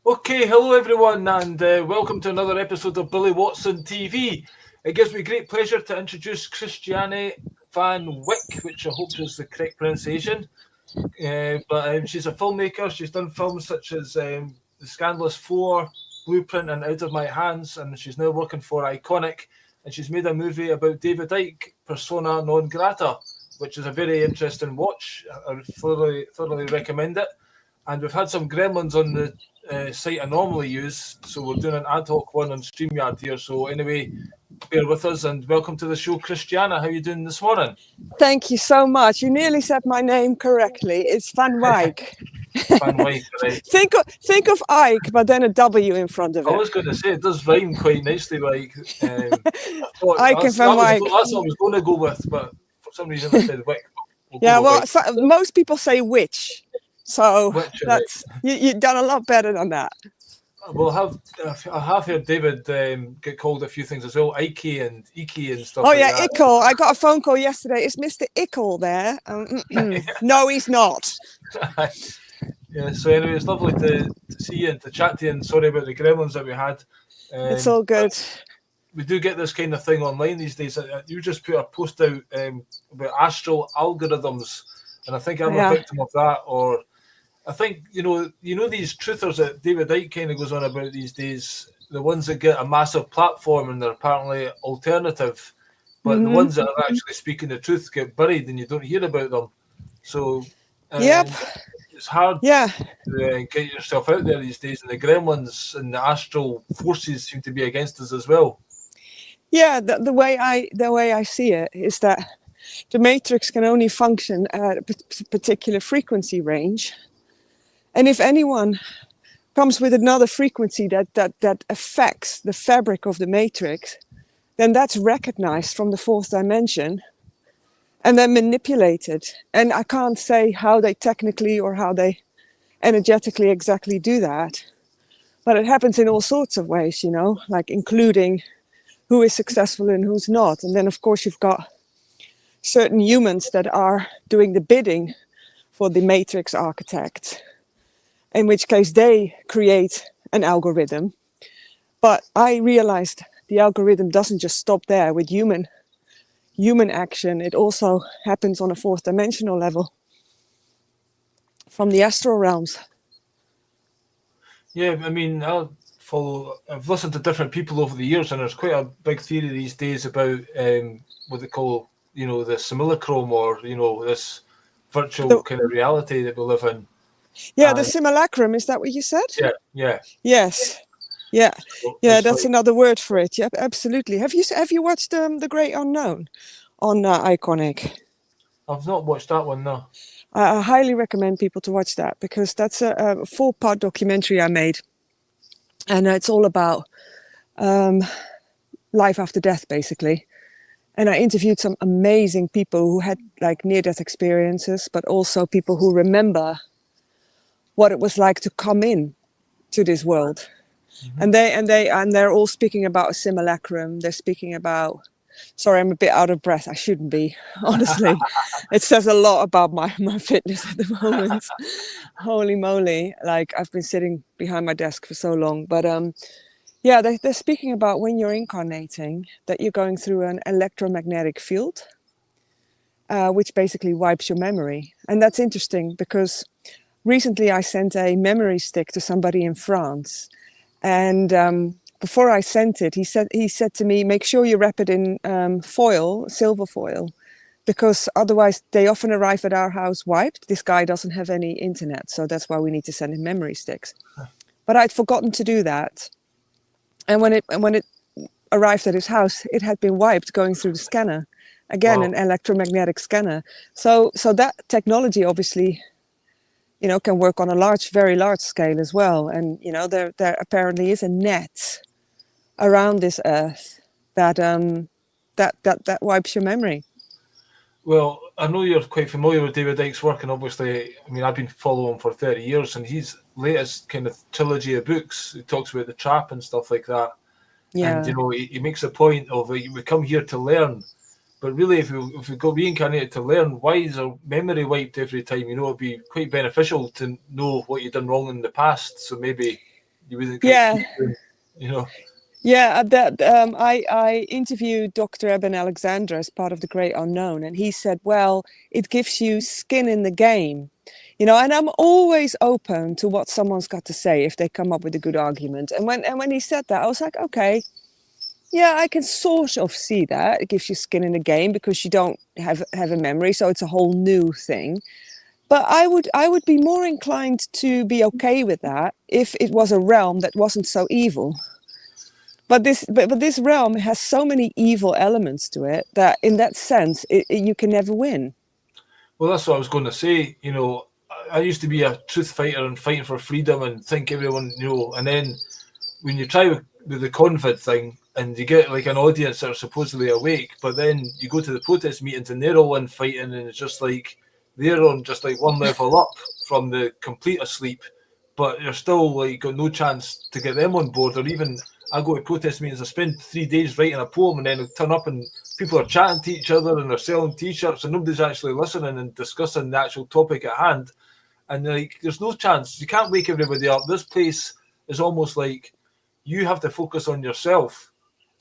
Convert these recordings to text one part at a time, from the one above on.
Okay, hello everyone, and welcome to another episode of Billy Watson TV. It gives me great pleasure to introduce Christianne van Wijk, which I hope is the correct pronunciation. But she's a filmmaker. She's done films such as The Scandalous Four, Blueprint, and Out of My Hands, and she's now working for Iconic. And she's made a movie about David Icke, Persona Non Grata, which is a very interesting watch. I thoroughly recommend it. And we've had some gremlins on the site I normally use, so we're doing an ad hoc one on StreamYard here. So anyway, bear with us and welcome to the show, Christianne. How are you doing this morning? Thank you so much. You nearly said my name correctly. It's Van Wijk. Van Wijk, right? Think of Ike, but then a W in front of it. I was going to say it does rhyme quite nicely, like Ike and Van Wijk. That's what I was going to go with, but for some reason I said Wick. Most people say witch. So that's you've done a lot better than that. Well, I have heard David get called a few things as well, Ike and stuff. Oh yeah, Ickle. I got a phone call yesterday. Is Mr. Ickle there? No, he's not. Yeah. So anyway, it's lovely to see you and to chat to you. And sorry about the gremlins that we had. It's all good. We do get this kind of thing online these days. You just put a post out about astral algorithms, and I think I'm a victim of that. Or I think you know these truthers that David Icke kind of goes on about these days. The ones that get a massive platform and they're apparently alternative, but the ones that are actually speaking the truth get buried and you don't hear about them. So it's hard to get yourself out there these days, and the gremlins and the astral forces seem to be against us as well. Yeah, the way I see it is that the matrix can only function at a particular frequency range. And if anyone comes with another frequency that affects the fabric of the matrix, then that's recognized from the fourth dimension and then manipulated. And I can't say how they technically or how they energetically exactly do that. But it happens in all sorts of ways, like including who is successful and who's not. And then, of course, you've got certain humans that are doing the bidding for the matrix architect, in which case they create an algorithm. But I realized the algorithm doesn't just stop there with human action. It also happens on a fourth dimensional level from the astral realms. Yeah, I mean, I've listened to different people over the years, and there's quite a big theory these days about what they call, the simulacrum, or this virtual kind of reality that we live in. Yeah, the simulacrum, is that what you said? Yeah. Yes. Yeah. Yeah, that's another word for it. Yeah, absolutely. Have you watched The Great Unknown on Iconic? I've not watched that one, no. I highly recommend people to watch that, because that's a 4-part documentary I made. And it's all about life after death, basically. And I interviewed some amazing people who had like near-death experiences, but also people who remember what it was like to come in to this world. And they're all speaking about a simulacrum. They're speaking about, sorry, I'm a bit out of breath. I shouldn't be, honestly. It says a lot about my fitness at the moment. Holy moly. Like, I've been sitting behind my desk for so long. But they're speaking about when you're incarnating, that you're going through an electromagnetic field, which basically wipes your memory. And that's interesting because recently I sent a memory stick to somebody in France. And before I sent it, he said to me, make sure you wrap it in foil, silver foil, because otherwise they often arrive at our house wiped. This guy doesn't have any internet, so that's why we need to send him memory sticks. But I'd forgotten to do that. And when it arrived at his house, it had been wiped going through the scanner. Again, an electromagnetic scanner. So that technology obviously, can work on a very large scale as well. And, there apparently is a net around this earth that wipes your memory. Well, I know you're quite familiar with David Icke's work, and obviously, I mean, I've been following him for 30 years, and his latest kind of trilogy of books, he talks about the trap and stuff like that. Yeah. And, he makes a point of, we come here to learn, But really, if we got reincarnated to learn, why is our memory wiped every time? You know, it'd be quite beneficial to know what you've done wrong in the past, so maybe you wouldn't get keep doing, you know. Yeah, I interviewed Dr. Eben Alexander as part of The Great Unknown, and he said, well, it gives you skin in the game. You know, and I'm always open to what someone's got to say if they come up with a good argument. And when he said that, I was like, okay, yeah, I can sort of see that. It gives you skin in the game because you don't have a memory, so it's a whole new thing. But I would be more inclined to be okay with that if it was a realm that wasn't so evil. But this realm has so many evil elements to it that in that sense, you can never win. Well, that's what I was going to say. You know, I used to be a truth fighter and fighting for freedom and think everyone, you know, and then when you try with the COVID thing and you get like an audience that are supposedly awake, but then you go to the protest meetings and they're all in fighting and it's just like they're on just like one level up from the complete asleep, but you're still like got no chance to get them on board. Or even I go to protest meetings, I spend 3 days writing a poem and then I turn up and people are chatting to each other and they're selling t-shirts and nobody's actually listening and discussing the actual topic at hand. And like, there's no chance. You can't wake everybody up. This place is almost like you have to focus on yourself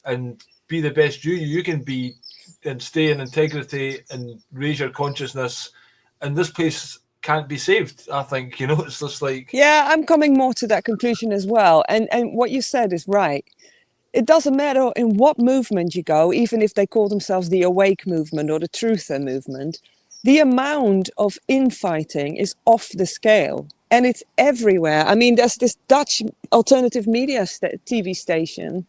and be the best you can be and stay in integrity and raise your consciousness. And this place can't be saved, I think. You know, it's just like... Yeah, I'm coming more to that conclusion as well. And what you said is right. It doesn't matter in what movement you go, even if they call themselves the Awake movement or the Truther movement, the amount of infighting is off the scale. And it's everywhere. I mean, there's this Dutch alternative media TV station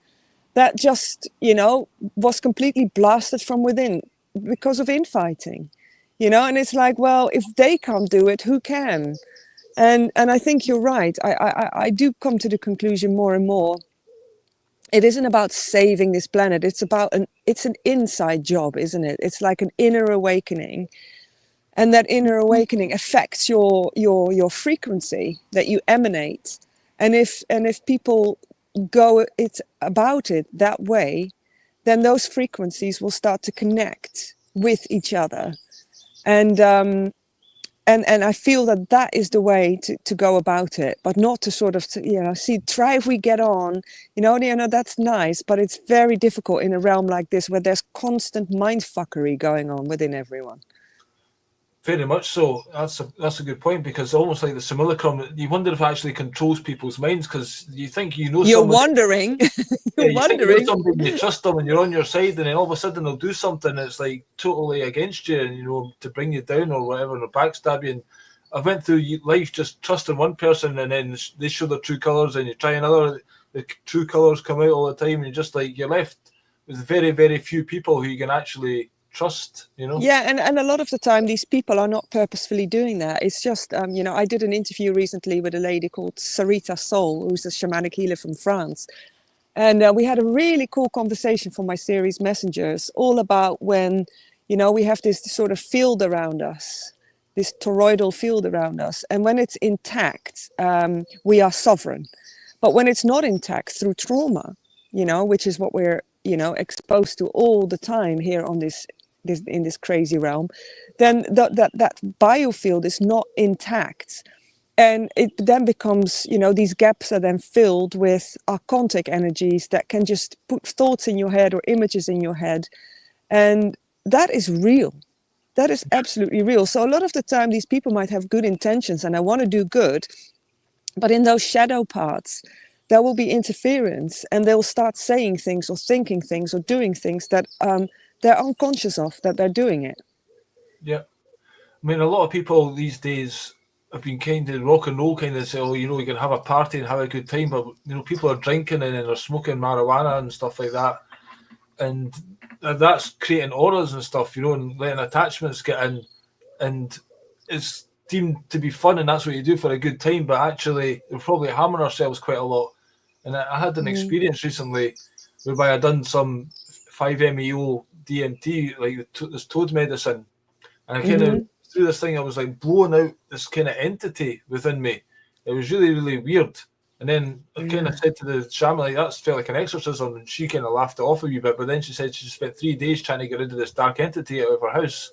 that just, you know, was completely blasted from within because of infighting. You know, and it's like, well, if they can't do it, who can? And I think you're right. I do come to the conclusion more and more. It isn't about saving this planet. It's about it's an inside job, isn't it? It's like an inner awakening. And that inner awakening affects your frequency that you emanate. And if people go about it that way, then those frequencies will start to connect with each other. And I feel that is the way to go about it, but not to sort of, you know, try if we get on, you know, that's nice, but it's very difficult in a realm like this where there's constant mindfuckery going on within everyone. Very much so. That's a good point, because almost like the simulacrum, you wonder if it actually controls people's minds, because you think you know. You're wondering. You're wondering. You know somebody, you trust them, and you're on your side, and then all of a sudden they'll do something that's like totally against you, and you know, to bring you down or whatever, or backstab you. And I went through life just trusting one person, and then they show their true colours, and you try another, the true colours come out all the time, and you're just like, you're left with very, very few people who you can actually trust, you know. Yeah, and a lot of the time these people are not purposefully doing that. It's just you know, I did an interview recently with a lady called Sarita Sol, who's a shamanic healer from France, and we had a really cool conversation for my series Messengers, all about when, you know, we have this sort of field around us, this toroidal field around us, and when it's intact, we are sovereign. But when it's not intact through trauma, you know, which is what we're, you know, exposed to all the time here on this in this crazy realm, then that biofield is not intact, and it then becomes, you know, these gaps are then filled with archontic energies that can just put thoughts in your head or images in your head, and that is real. That is absolutely real. So a lot of the time these people might have good intentions and I want to do good, but in those shadow parts there will be interference, and they'll start saying things or thinking things or doing things that they're unconscious of that they're doing it. Yeah. I mean, a lot of people these days have been kind of rock and roll, kind of say, oh, you know, you can have a party and have a good time, but, you know, people are drinking and then they're smoking marijuana and stuff like that. And that's creating auras and stuff, you know, and letting attachments get in. And it's deemed to be fun, and that's what you do for a good time, but actually we're probably harming ourselves quite a lot. And I had an experience recently whereby I done some 5-MeO DMT, like this toad medicine, and I kind of through this thing I was like blowing out this kind of entity within me. It was really, really weird, And then I kind of said to the shaman, like, that's felt like an exorcism, and she kind of laughed it off a wee bit. But then she said she spent 3 days trying to get rid of this dark entity out of her house.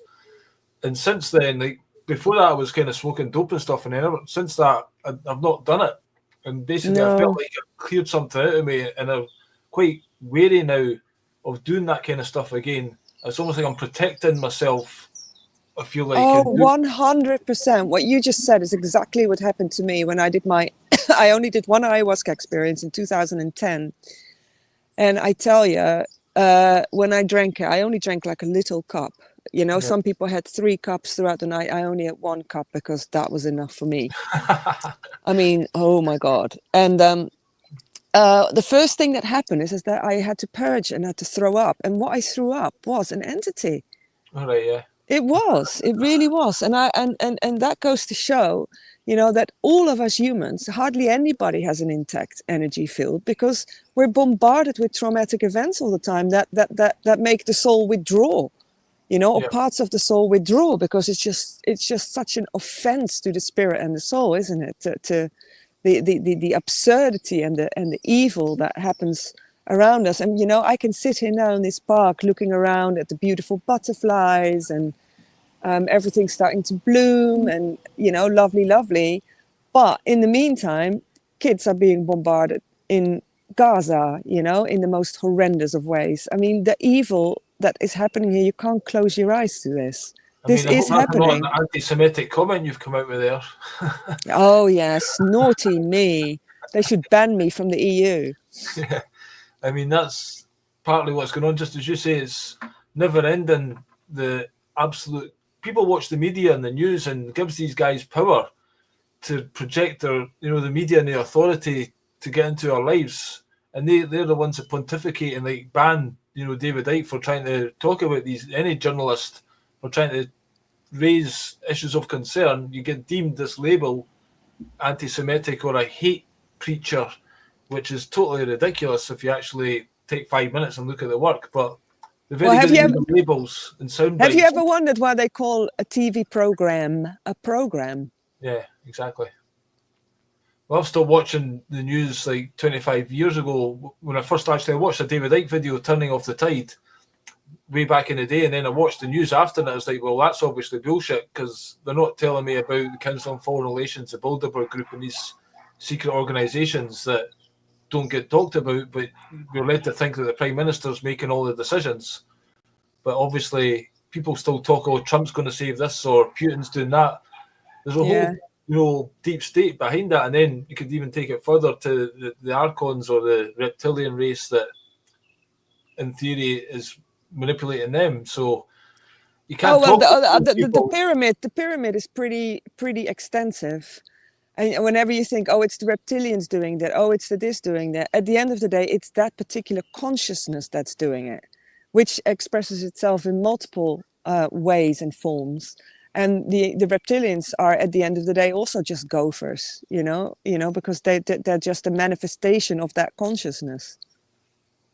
And since then, like before that, I was kind of smoking dope and stuff, and then since that, I've not done it. And basically, I felt like it cleared something out of me, and I'm quite wary now of doing that kind of stuff again. It's almost like I'm protecting myself. I feel like 100%. What you just said is exactly what happened to me when I did my. I only did one ayahuasca experience in 2010, and I tell you, when I drank it, I only drank like a little cup. You know, some people had 3 cups throughout the night. I only had 1 cup because that was enough for me. I mean, oh my God. And the first thing that happened is that I had to purge and had to throw up. And what I threw up was an entity. All right, yeah. It was. It really was. And that goes to show, you know, that all of us humans, hardly anybody has an intact energy field because we're bombarded with traumatic events all the time that make the soul withdraw. You know, or parts of the soul withdraw because it's just such an offense to the spirit and the soul, isn't it? To the absurdity and the evil that happens around us. And you know, I can sit here now in this park looking around at the beautiful butterflies and everything's starting to bloom and you know, lovely. But in the meantime, kids are being bombarded in Gaza, you know, in the most horrendous of ways. I mean, the evil that is happening here, you can't close your eyes to this. This is happening. Not an anti-Semitic comment you've come out with there. Oh yes, naughty me. They should ban me from the EU. Yeah. I mean, that's partly what's going on. Just as you say, it's never ending. The absolute people watch the media and the news and gives these guys power to project their, you know, the media and the authority to get into our lives, and they're the ones that pontificate and like ban, you know, David Icke for trying to talk about any journalist for trying to raise issues of concern. You get deemed this label anti-Semitic or a hate preacher, which is totally ridiculous if you actually take 5 minutes and look at the work. But the very labels and sound bites. Have you ever wondered why they call a TV program a program? Yeah, exactly. Well, I've stopped watching the news like 25 years ago when I first actually watched a David Icke video, Turning Off the Tide, way back in the day. And then I watched the news after that. I was like, well, that's obviously bullshit because they're not telling me about the Council on Foreign Relations, the Bilderberg Group, and these secret organisations that don't get talked about, but we're led to think that the Prime Minister's making all the decisions. But obviously, people still talk, oh, Trump's going to save this or Putin's doing that. There's a whole, you know, deep state behind that. And then you could even take it further to the Archons or the reptilian race that, in theory, is manipulating them. So you can't the pyramid is pretty extensive. And whenever you think, oh, it's the reptilians doing that, oh, it's the this doing that, at the end of the day, it's that particular consciousness that's doing it, which expresses itself in multiple ways and forms. And the reptilians are, at the end of the day, also just gophers, you know, because they're just a manifestation of that consciousness.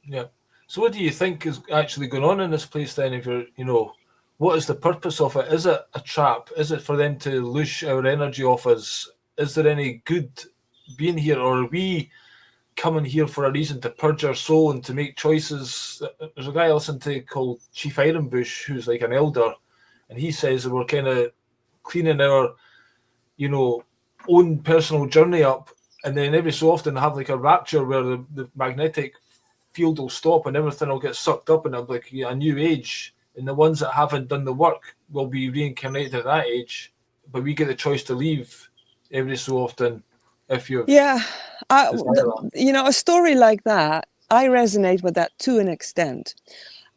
Yeah. So what do you think is actually going on in this place then? If you're, you know, what is the purpose of it? Is it a trap? Is it for them to loosh our energy off us? Is there any good being here, or are we coming here for a reason to purge our soul and to make choices? There's a guy I listen to called Chief Ironbush, who's like an elder, and he says that we're kind of cleaning our, you know, own personal journey up, and then every so often have like a rapture where the magnetic field will stop and everything will get sucked up, and it'll be like a new age, and the ones that haven't done the work will be reincarnated at that age, but we get the choice to leave every so often if you you know, a story like that, I resonate with that to an extent.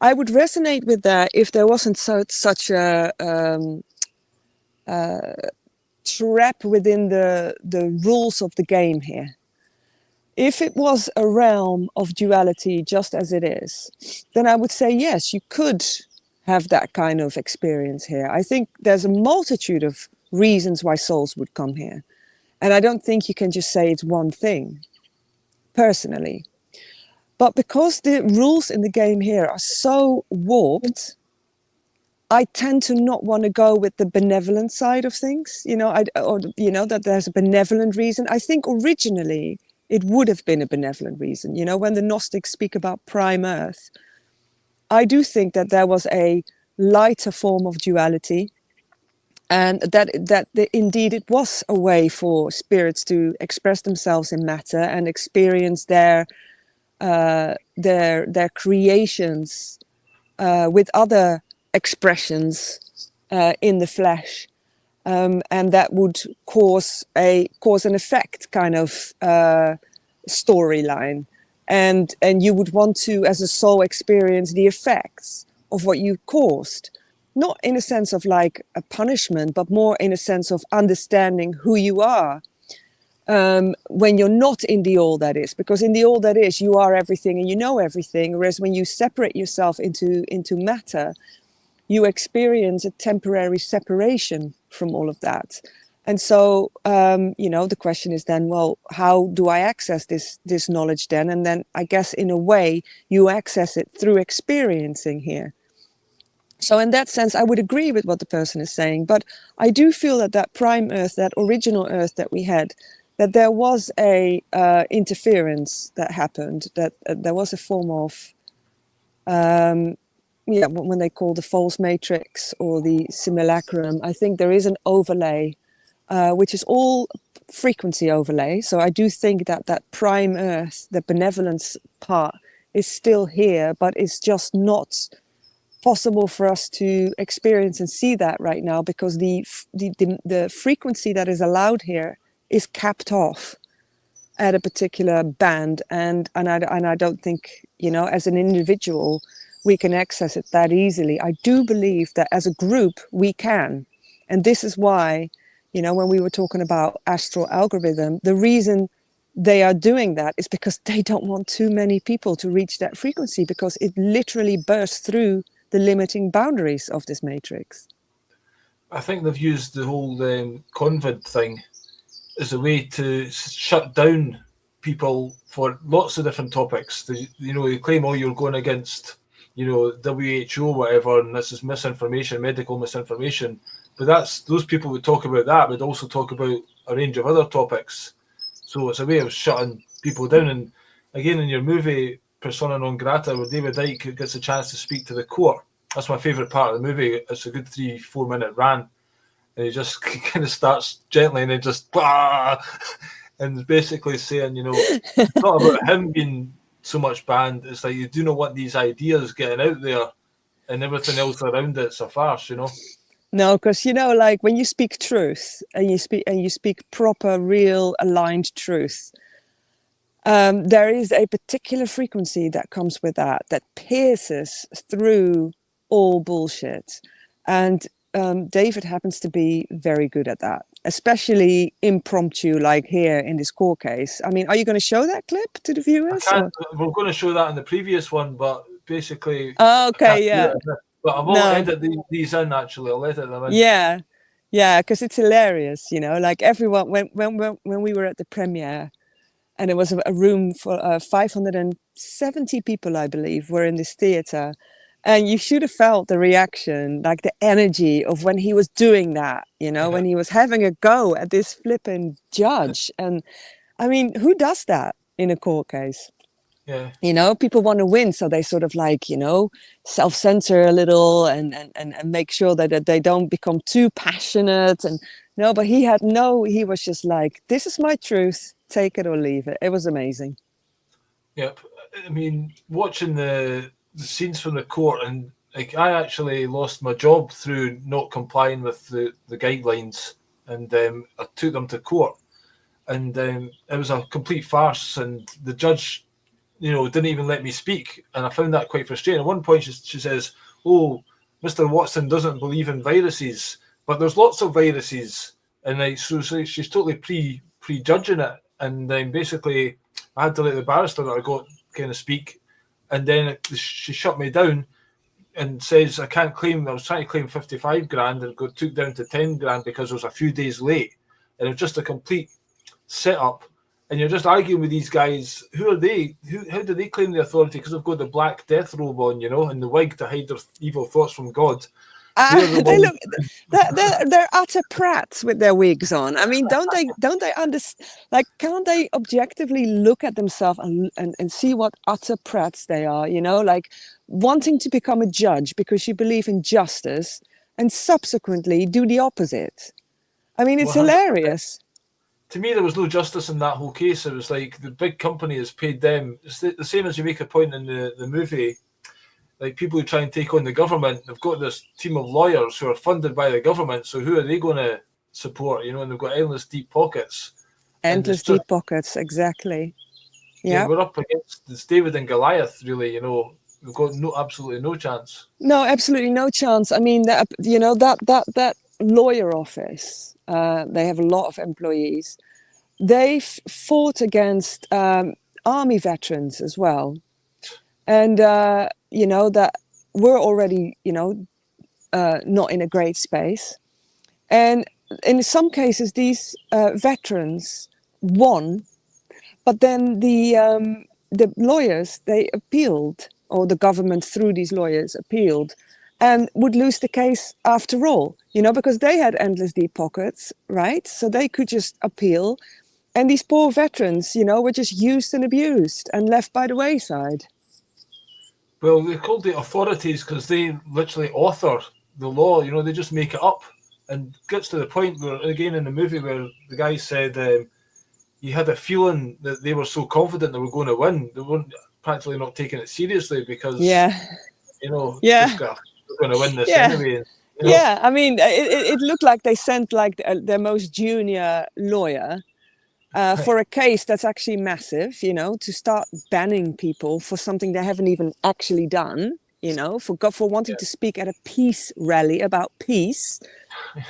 I would resonate with that if there wasn't such a trap within the rules of the game here. If it was a realm of duality just as it is, then I would say yes, you could have that kind of experience here. I think there's a multitude of reasons why souls would come here. And I don't think you can just say it's one thing, personally. But because the rules in the game here are so warped, I tend to not want to go with the benevolent side of things, you know, or that there's a benevolent reason. I think originally it would have been a benevolent reason. You know, when the Gnostics speak about prime earth, I do think that there was a lighter form of duality, and that indeed it was a way for spirits to express themselves in matter and experience their creations with other expressions in the flesh, and that would cause an effect kind of storyline, and you would want to, as a soul, experience the effects of what you caused, not in a sense of like a punishment, but more in a sense of understanding who you are. When you're not in the all that is, because in the all that is, you are everything and you know everything. Whereas when you separate yourself into matter, you experience a temporary separation from all of that. And so, the question is then, well, how do I access this knowledge then? And then I guess in a way you access it through experiencing here. So in that sense, I would agree with what the person is saying, but I do feel that prime earth, that original earth that we had, that there was a interference that happened, that there was a form of, when they call the false matrix or the simulacrum, I think there is an overlay, which is all frequency overlay. So I do think that prime earth, the benevolence part, is still here, but it's just not possible for us to experience and see that right now, because the frequency that is allowed here is capped off at a particular band, and I don't think, as an individual we can access it that easily. I do believe that as a group we can, and this is why, when we were talking about astral algorithm, the reason they are doing that is because they don't want too many people to reach that frequency, because it literally bursts through the limiting boundaries of this matrix. I think they've used the whole convent thing as a way to shut down people for lots of different topics. They claim, you're going against, WHO, whatever, and this is misinformation, medical misinformation. But those people would talk about that, would also talk about a range of other topics. So it's a way of shutting people down. And again, in your movie Persona Non Grata, where David Icke gets a chance to speak to the court, that's my favourite part of the movie. It's a good 3-4 minute rant, and he just kind of starts gently and then just and basically saying, it's not about him being so much banned. It's like, you do not want these ideas getting out there, and everything else around it's a farce, No, because like when you speak truth and you speak proper, real, aligned truth, there is a particular frequency that comes with that pierces through all bullshit, and David happens to be very good at that, especially impromptu, like here in this court case. I mean, are you going to show that clip to the viewers? We're going to show that in the previous one, but basically, okay, yeah. But I won't edit these in. Actually, I'll edit them in. Yeah, because it's hilarious. Like everyone, when we were at the premiere, and it was a room for 570 people, I believe, were in this theater. And you should have felt the reaction, like the energy of when he was doing that, when he was having a go at this flipping judge. And I mean, who does that in a court case? Yeah. People want to win, so they sort of like, self-censor a little and make sure that they don't become too passionate. And but he was just like, this is my truth, take it or leave it. It was amazing. Yep. I mean, watching the scenes from the court, and like, I actually lost my job through not complying with the guidelines, and I took them to court, and it was a complete farce, and the judge didn't even let me speak, and I found that quite frustrating. At one point she says, "Oh, Mr. Watson doesn't believe in viruses, but there's lots of viruses," and so she's totally prejudging it, and then basically I had to let the barrister that I got kind of speak. And then she shut me down and says I can't claim. I was trying to claim 55 grand and took down to 10 grand because I was a few days late. And it was just a complete setup. And you're just arguing with these guys. Who are they? How do they claim the authority? Because they've got the black death robe on, and the wig to hide their evil thoughts from God. They're the They ones. look, they're utter prats with their wigs on. I mean, don't they understand? Like, can't they objectively look at themselves and see what utter prats they are? You know, like wanting to become a judge because you believe in justice, and subsequently do the opposite. I mean, it's 100%. hilarious. To me, there was no justice in that whole case. It was like the big company has paid them. It's the same as you make a point in the movie. Like people who try and take on the government, they've got this team of lawyers who are funded by the government. So who are they going to support? You know, and they've got endless deep pockets. And it's Endless just, deep pockets, exactly. yeah, Yeah. we're up against this David and Goliath, really. You know, we've got absolutely no chance. No, absolutely no chance. I mean, that lawyer office. They have a lot of employees. They've fought against army veterans as well, and that we're already not in a great space. And in some cases, these veterans won, but then the lawyers, they appealed, or the government through these lawyers appealed, and would lose the case after all, because they had endless deep pockets, right? So they could just appeal. And these poor veterans, were just used and abused and left by the wayside. Well, they're called the authorities because they literally author the law. You know, they just make it up, and gets to the point where, again, in the movie, where the guy said he had a feeling that they were so confident they were going to win, they weren't practically not taking it seriously because Yeah, this yeah, guy, we're going to win this yeah, anyway. yeah. I mean, it looked like they sent like their most junior lawyer for a case that's actually massive, to start banning people for something they haven't even actually done, for wanting to speak at a peace rally about peace,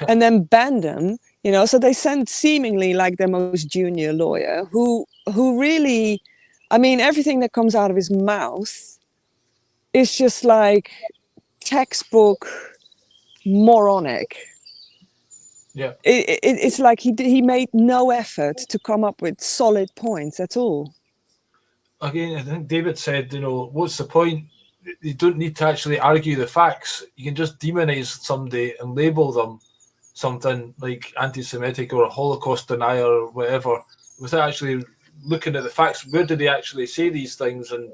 and then ban them, So they sent seemingly like their most junior lawyer, who really, I mean, everything that comes out of his mouth is just like textbook moronic. Yeah. It's like he made no effort to come up with solid points at all. Again, I think David said, what's the point? You don't need to actually argue the facts. You can just demonize somebody and label them something like anti-Semitic or a Holocaust denier or whatever, without actually looking at the facts. Where do they actually say these things? And,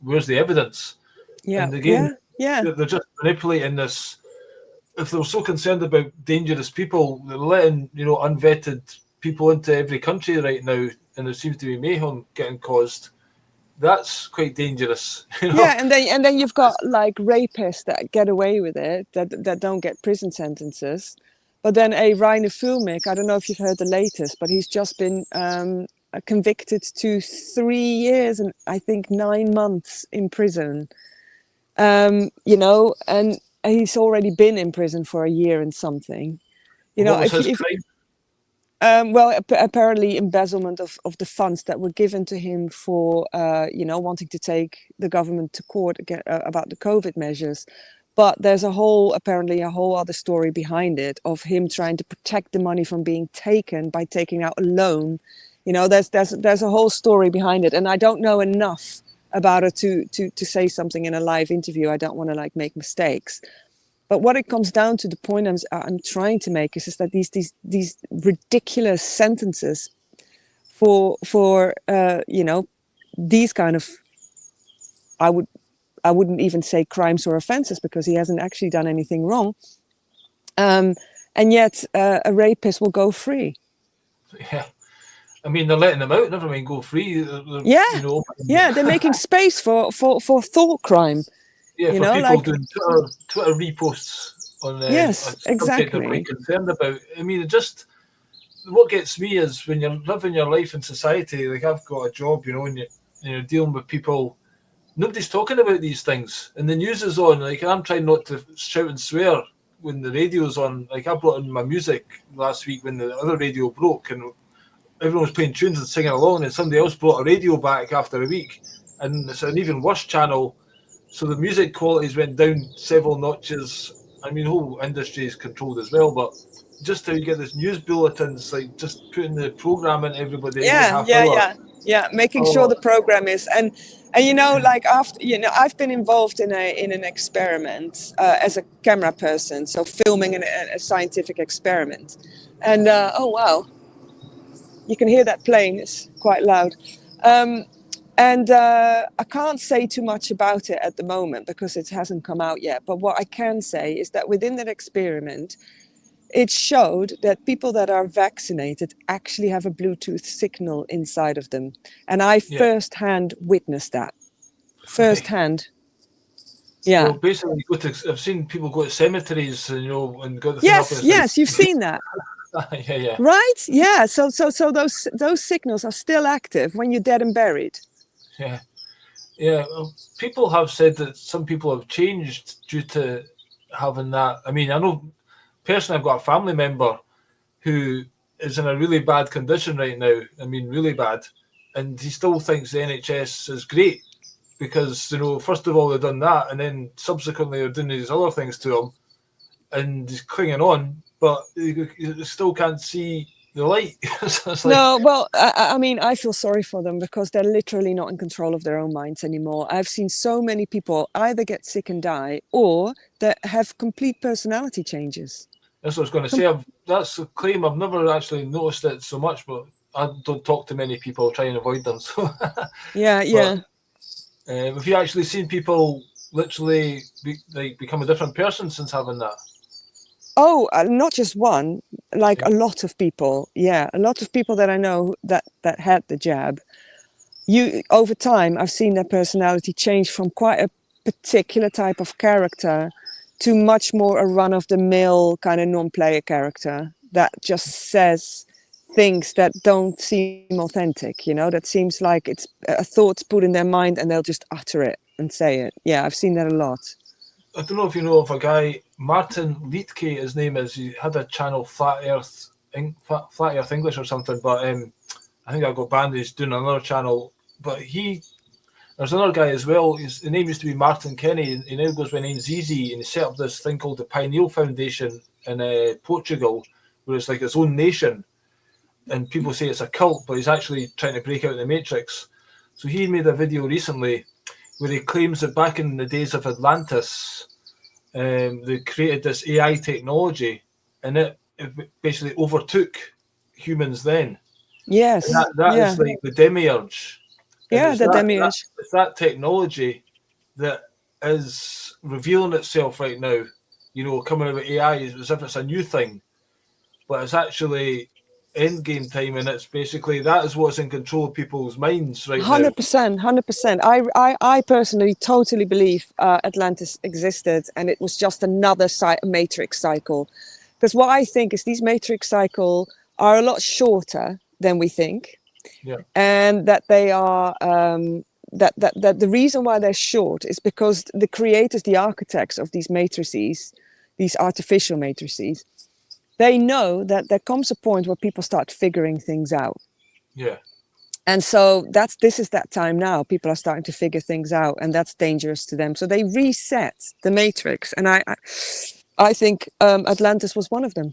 where's the evidence? Yeah, And again, yeah. they're just manipulating this. If they're so concerned about dangerous people, they're letting, unvetted people into every country right now, and there seems to be mayhem getting caused. That's quite dangerous. Yeah, and then you've got like rapists that get away with it, that don't get prison sentences. But then a Reiner Fulmich, I don't know if you've heard the latest, but he's just been convicted to 3 years and I think 9 months in prison. And he's already been in prison for a year and something. What was his crime? Apparently embezzlement of the funds that were given to him for, wanting to take the government to court again, about the COVID measures. But there's apparently a whole other story behind it of him trying to protect the money from being taken by taking out a loan. There's a whole story behind it, and I don't know enough about it to say something in a live interview. I don't want to make mistakes. But what it comes down to, the point I'm trying to make is that these ridiculous sentences for these kind of, I wouldn't even say crimes or offenses because he hasn't actually done anything wrong, and yet a rapist will go free. Yeah, I mean, they're letting them out. Never mind go free. They're making space for thought crime. Yeah, for people doing Twitter reposts on yes, exactly. They're really concerned about. I mean, what gets me is when you're living your life in society. Like I've got a job, and you're dealing with people. Nobody's talking about these things, and the news is on. Like I'm trying not to shout and swear when the radio's on. Like I brought in my music last week when the other radio broke, and everyone was playing tunes and singing along, and somebody else brought a radio back after a week, and it's an even worse channel. So the music qualities went down several notches. I mean, the whole industry is controlled as well, but just how you get this news bulletins, like just putting the program in everybody every half hour. Yeah, making Oh, sure the program is, and you know, like after, you know, I've been involved in an experiment as a camera person, so filming a scientific experiment, and oh wow, you can hear that plane. It's quite loud. And I can't say too much about it at the moment because it hasn't come out yet. But what I can say is that within that experiment, it showed that people that are vaccinated actually have a Bluetooth signal inside of them. And I yeah. firsthand witnessed that. Right. Firsthand. Yeah. Well, basically, I've seen people go to cemeteries, and, you know, and got the thing up, and Yes, it's like, yes, you've seen that. yeah, yeah, Right? Yeah. So those signals are still active when you're dead and buried. yeah, yeah. Well, people have said that some people have changed due to having that. I mean, I know personally, I've got a family member who is in a really bad condition right now. I mean, really bad, and he still thinks the NHS is great because, you know, first of all they've done that, and then subsequently they're doing these other things to him, and he's clinging on, but you still can't see the light. So it's like, No, well, I mean, I feel sorry for them because they're literally not in control of their own minds anymore. I've seen so many people either get sick and die or that have complete personality changes. that's what I was going to say. That's a claim. I've never actually noticed it so much, but I don't talk to many people, try and avoid them. So, Yeah, but yeah. have you actually seen people literally become a different person since having that? Oh, not just one, like Yeah. a lot of people. Yeah, a lot of people that I know that had the jab. You over time, I've seen their personality change from quite a particular type of character to much more a run-of-the-mill kind of non-player character that just says things that don't seem authentic. You know, that seems like it's a thought's put in their mind and they'll just utter it and say it. Yeah, I've seen that a lot. I don't know if you know of a guy, Martin Liedtke, his name is. He had a channel, Flat Earth English or something, but I think I got banned. He's doing another channel, but there's another guy as well. The name used to be Martin Kenny, and he now goes by the name Zizi, and he set up this thing called the Pineal Foundation in Portugal, where it's like its own nation, and people say it's a cult, but he's actually trying to break out of the matrix. So he made a video recently where he claims that back in the days of Atlantis, they created this AI technology, and it basically overtook humans then. And Yes, that yeah, is like the demiurge, and yeah, it's the demiurge. that technology that is revealing itself right now. You know, coming out of AI as if it's a new thing, but it's actually end game time, and it's basically that is what's in control of people's minds right now. 100%, 100%. I personally totally believe Atlantis existed and it was just another matrix cycle. Because what I think is these matrix cycles are a lot shorter than we think. Yeah, And that they are, that the reason why they're short is because the creators, the architects of these matrices, these artificial matrices, they know that there comes a point where people start figuring things out. yeah. And so this is that time now. People are starting to figure things out, and that's dangerous to them. So they reset the matrix, and I think Atlantis was one of them.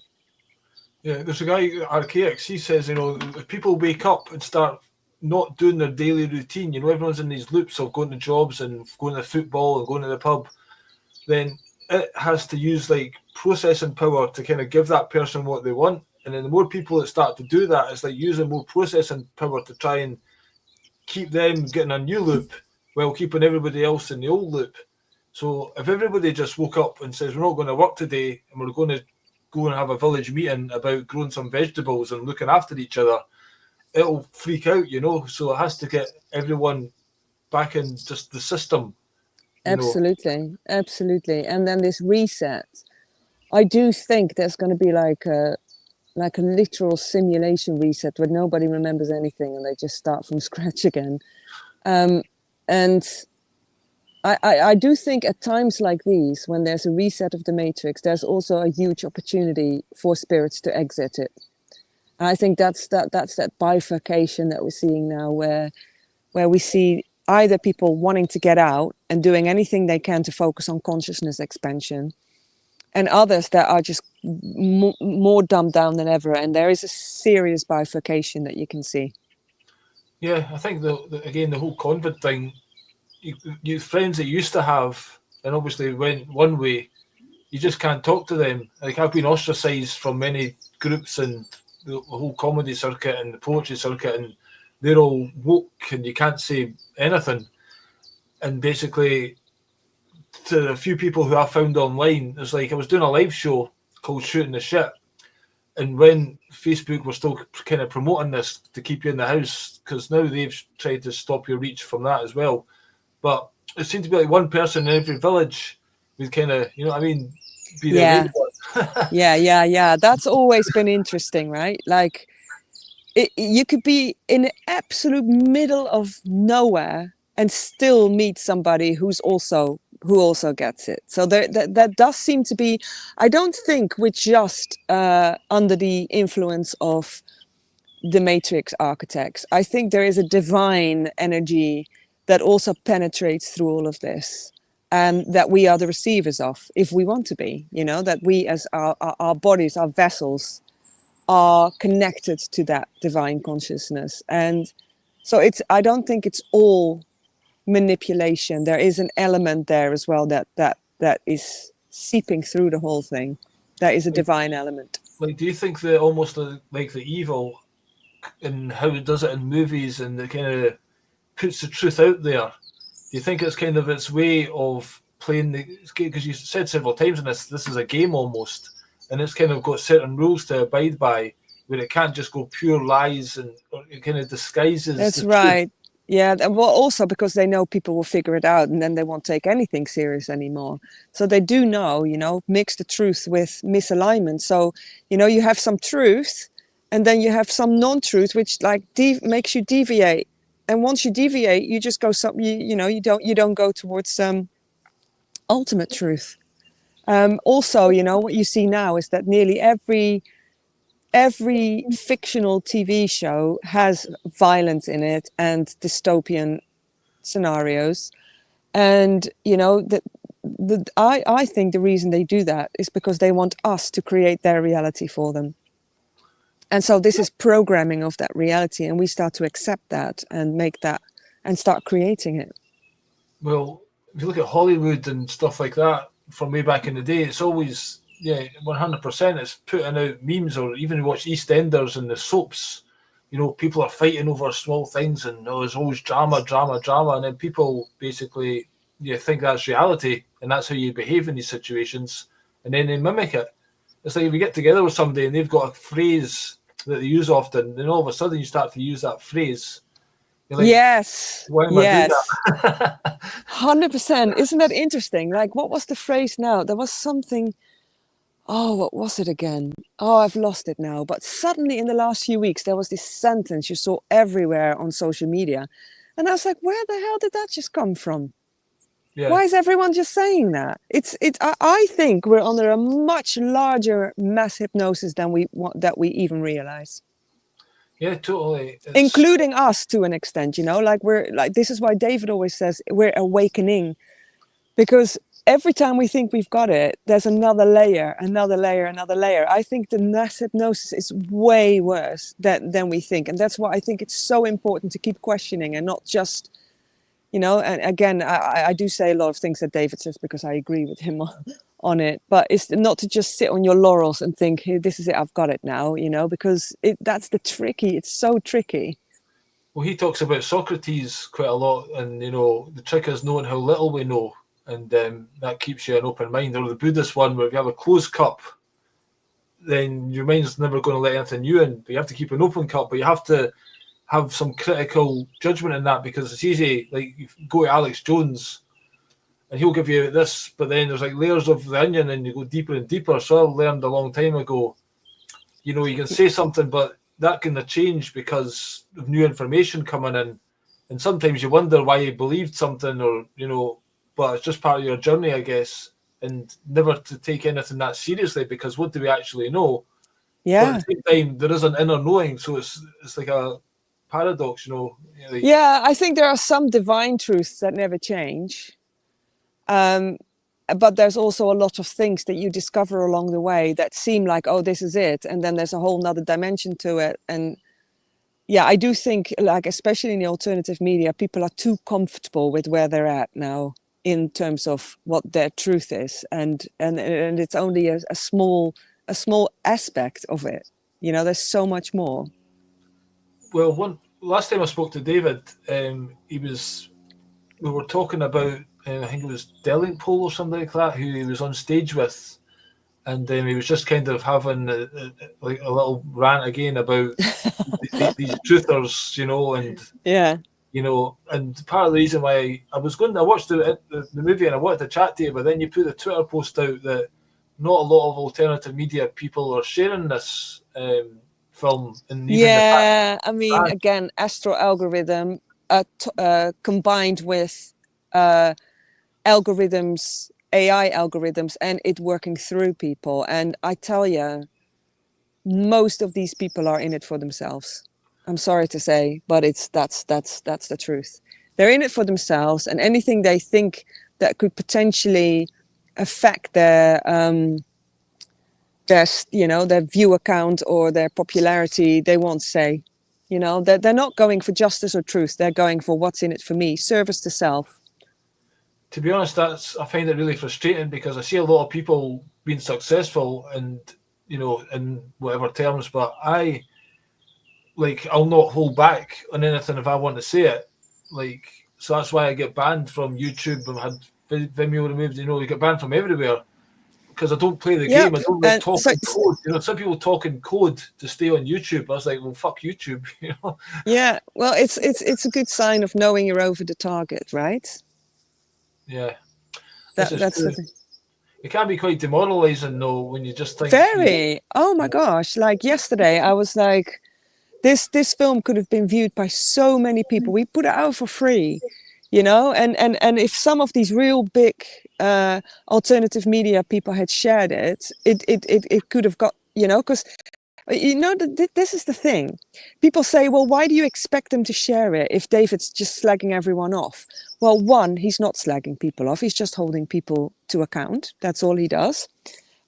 Yeah, there's a guy, Archaics, he says, you know, if people wake up and start not doing their daily routine, you know, everyone's in these loops of going to jobs and going to football and going to the pub, then it has to use like processing power to kind of give that person what they want. And then the more people that start to do that, it's like using more processing power to try and keep them getting a new loop while keeping everybody else in the old loop. So if everybody just woke up and says, we're not going to work today and we're going to go and have a village meeting about growing some vegetables and looking after each other, it'll freak out, you know. So it has to get everyone back in just the system, you know. Absolutely, absolutely. And then this reset, I do think there's going to be like a literal simulation reset where nobody remembers anything and they just start from scratch again. And I do think at times like these, when there's a reset of the matrix, there's also a huge opportunity for spirits to exit it. And I think that's that bifurcation that we're seeing now, where we see either people wanting to get out and doing anything they can to focus on consciousness expansion, and others that are just more dumbed down than ever. And there is a serious bifurcation that you can see. Yeah, I think again the whole COVID thing. You friends that you used to have, and obviously went one way. You just can't talk to them. Like I've been ostracised from many groups and the whole comedy circuit and the poetry circuit, and they're all woke, and you can't say anything. And basically, to a few people who I found online, it's like I was doing a live show called Shooting the Shit, and when Facebook were still kind of promoting this to keep you in the house, because now they've tried to stop your reach from that as well. But it seemed to be like one person in every village would kind of, you know what I mean, be the awake Yeah, one. yeah. That's always been interesting, right? Like you could be in the absolute middle of nowhere and still meet somebody who also gets it. So that does seem to be. I don't think we're just under the influence of the Matrix architects. I think there is a divine energy that also penetrates through all of this, and that we are the receivers of, if we want to be. You know, that we as our bodies, our vessels, are connected to that divine consciousness. And so I don't think it's all manipulation. There is an element there as well that is seeping through the whole thing. There is a divine element. Like, do you think that almost like the evil and how it does it in movies and it kind of puts the truth out there? Do you think it's kind of its way of playing the, because you said several times in this is a game almost, and it's kind of got certain rules to abide by, where it can't just go pure lies and it kind of disguises That's the truth. right. Yeah, and well, also because they know people will figure it out, and then they won't take anything serious anymore. So they do know, mix the truth with misalignment. So, you have some truth, and then you have some non-truth, which like makes you deviate. And once you deviate, you just go you don't go towards ultimate truth. Also, what you see now is that nearly every fictional TV show has violence in it and dystopian scenarios. And, I think the reason they do that is because they want us to create their reality for them. And so this is programming of that reality, and we start to accept that and make that and start creating it. Well, if you look at Hollywood and stuff like that from way back in the day, it's always, yeah, 100%. It's putting out memes, or even you watch EastEnders and the soaps. People are fighting over small things, and there's always drama, drama, drama, and then people basically think that's reality, and that's how you behave in these situations, and then they mimic it. It's like if you get together with somebody and they've got a phrase that they use often, then all of a sudden you start to use that phrase. You're like, Yes, why am I doing yes. that? 100%. Isn't that interesting? Like, what was the phrase now? There was something. Oh, what was it again? Oh, I've lost it now. But suddenly in the last few weeks, there was this sentence you saw everywhere on social media. And I was like, where the hell did that just come from? Yeah. Why is everyone just saying that? I think we're under a much larger mass hypnosis than we even realize. Yeah, totally. Including us to an extent, this is why David always says we're awakening, because every time we think we've got it, there's another layer, another layer, another layer. I think the mass hypnosis is way worse than we think. And that's why I think it's so important to keep questioning and not just, and again, I do say a lot of things that David says because I agree with him on it, but it's not to just sit on your laurels and think, hey, this is it, I've got it now, because it's so tricky. Well, he talks about Socrates quite a lot, and the trick is knowing how little we know, and that keeps you an open mind. Or the Buddhist one, where if you have a closed cup, then your mind's never going to let anything new in. But you have to keep an open cup, but you have to have some critical judgment in that, because it's easy. Like, you go to Alex Jones, and he'll give you this, but then there's like layers of the onion, and you go deeper and deeper. So I learned a long time ago, you can say something, but that can change because of new information coming in. And sometimes you wonder why you believed something, or, but it's just part of your journey, I guess. And never to take anything that seriously, because what do we actually know? Yeah. But at the same time, there is an inner knowing. So it's like a paradox, Like, yeah, I think there are some divine truths that never change. But there's also a lot of things that you discover along the way that seem like, oh, this is it. And then there's a whole nother dimension to it. And yeah, I do think, like, especially in the alternative media, people are too comfortable with where they're at now in terms of what their truth is, and it's only a small aspect of it. You know, there's so much more. Well, last time I spoke to David, we were talking about, I think it was Delingpole or something like that, who he was on stage with, and he was just kind of having like a little rant again about these truthers, and Yeah. and part of the reason why I watched the movie and I wanted to chat to you, but then you put the Twitter post out that not a lot of alternative media people are sharing this film, and even the fact Yeah, I mean, that again, astro algorithm combined with algorithms, AI algorithms, and it working through people. And I tell you, most of these people are in it for themselves. I'm sorry to say, but that's the truth. They're in it for themselves, and anything they think that could potentially affect their view account or their popularity, they won't say. They're not going for justice or truth. They're going for what's in it for me, service to self. to be honest, I find it really frustrating because I see a lot of people being successful and in whatever terms, but I'll not hold back on anything if I want to say it. So that's why I get banned from YouTube and had Vimeo removed. You get banned from everywhere because I don't play the Yeah, game. I don't like and talking code. Some people talk in code to stay on YouTube. I was like, well, fuck YouTube. yeah, well, it's a good sign of knowing you're over the target, right? Yeah, this is That's the true. thing. It can be quite demoralizing though when you just think. Very. Oh my gosh! Like yesterday, I was like, this film could have been viewed by so many people. We put it out for free, and if some of these real big alternative media people had shared it, it could have got, because this is the thing. People say, well, why do you expect them to share it if David's just slagging everyone off? Well, one, he's not slagging people off. He's just holding people to account. That's all he does.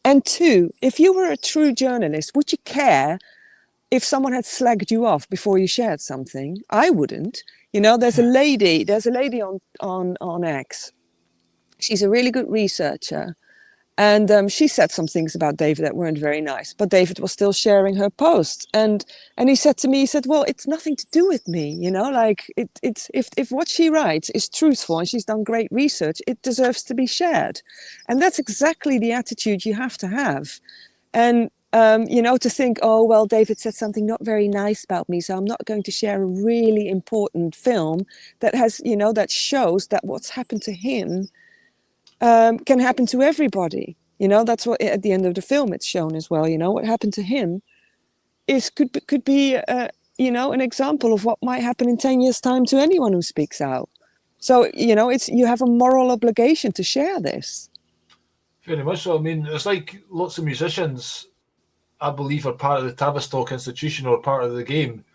And two, if you were a true journalist, would you care if someone had slagged you off before you shared something? I wouldn't. There's a lady on X. She's a really good researcher. And she said some things about David that weren't very nice, but David was still sharing her posts. And he said to me, well, it's nothing to do with me, like it's if what she writes is truthful and she's done great research, it deserves to be shared. And that's exactly the attitude you have to have. And to think, oh, well, David said something not very nice about me, so I'm not going to share a really important film that has, that shows that what's happened to him can happen to everybody. That's what at the end of the film it's shown as well. What happened to him could be an example of what might happen in 10 years' time to anyone who speaks out. So you have a moral obligation to share this. Very much so. I mean, it's like lots of musicians, I believe, are part of the Tavistock institution or part of the game.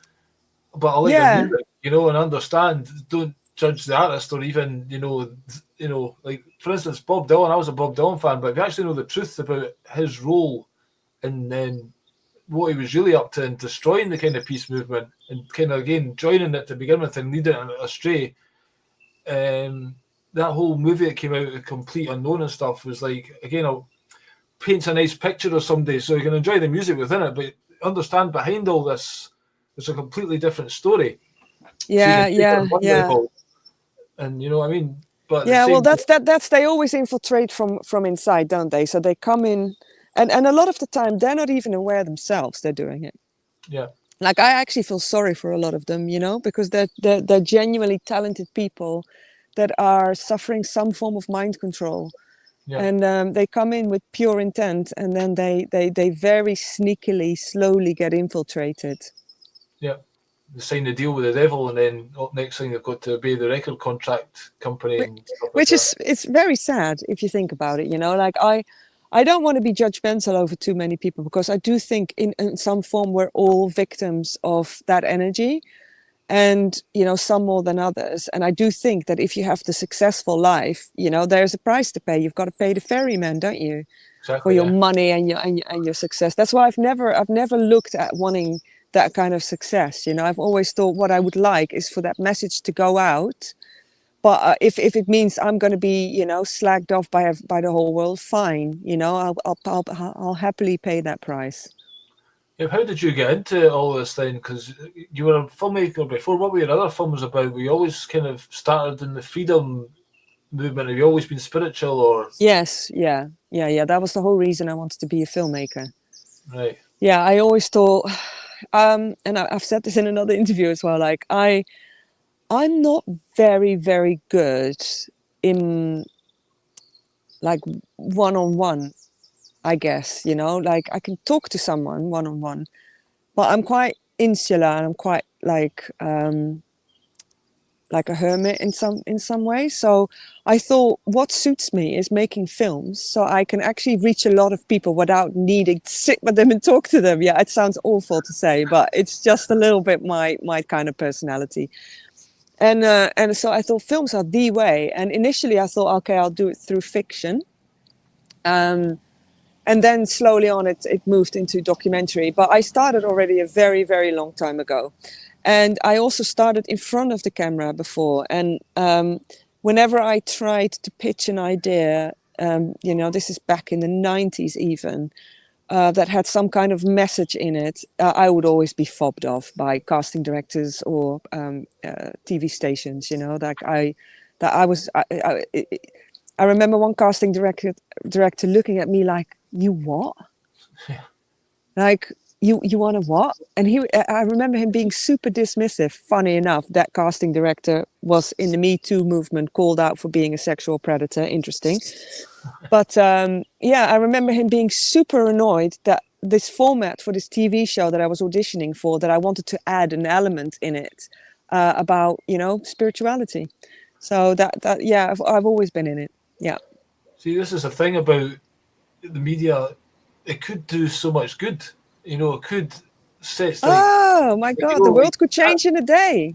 But I like their music, and understand. Don't judge the artist, or even like, for instance, Bob Dylan. I was a Bob Dylan fan, but if you actually know the truth about his role in what he was really up to in destroying the kind of peace movement and kind of again joining it to begin with and leading it astray, that whole movie that came out, The Complete Unknown and stuff, was like, again, paints a nice picture of somebody so you can enjoy the music within it, but understand behind all this there's a completely different story. Yeah. And you know what I mean? But yeah, well, that's they always infiltrate from inside, don't they? So they come in, and a lot of the time they're not even aware themselves they're doing it. Yeah. Like, I actually feel sorry for a lot of them, because they're genuinely talented people that are suffering some form of mind control. Yeah. And they come in with pure intent, and then they very sneakily, slowly get infiltrated. Yeah. They sign the deal with the devil, and then next thing they've got to obey the record contract company. It's very sad if you think about it. Like, I don't want to be judgmental over too many people, because I do think in some form we're all victims of that energy, and some more than others. And I do think that if you have the successful life, there's a price to pay. You've got to pay the ferryman, don't you? Exactly, for your money and your success. That's why I've never looked at wanting that kind of success. You know, I've always thought what I would like is for that message to go out. But if it means I'm going to be, you know, slagged off by the whole world, fine. You know, I'll happily pay that price. Yeah, how did you get into all this then? Because you were a filmmaker before. What were your other films about? Were you always kind of started in the freedom movement? Have you always been spiritual, or? Yes, yeah. That was the whole reason I wanted to be a filmmaker. Right. Yeah, I always thought, and I've said this in another interview as well. Like I'm not very, very good in like one-on-one, I guess, you know, like I can talk to someone one-on-one, but I'm quite insular and I'm quite like a hermit in some way. So I thought what suits me is making films so I can actually reach a lot of people without needing to sit with them and talk to them. Yeah, it sounds awful to say, but it's just a little bit my kind of personality. And so I thought films are the way. And initially I thought, okay, I'll do it through fiction. And then slowly on it moved into documentary. But I started already a very, very long time ago. And I also started in front of the camera before. And whenever I tried to pitch an idea, you know, this is back in the 90s even, that had some kind of message in it, I would always be fobbed off by casting directors or TV stations. You know, like I remember one casting director looking at me like, "You what? Yeah. Like you want to what?" And I remember him being super dismissive. Funny enough, that casting director was in the Me Too movement, called out for being a sexual predator. Interesting. But yeah, I remember him being super annoyed that this format for this TV show that I was auditioning for, that I wanted to add an element in it about, you know, spirituality. So that yeah, I've always been in it. Yeah. See, this is the thing about the media. It could do so much good. You know, it could set Oh my you God, know, the world could change in a day.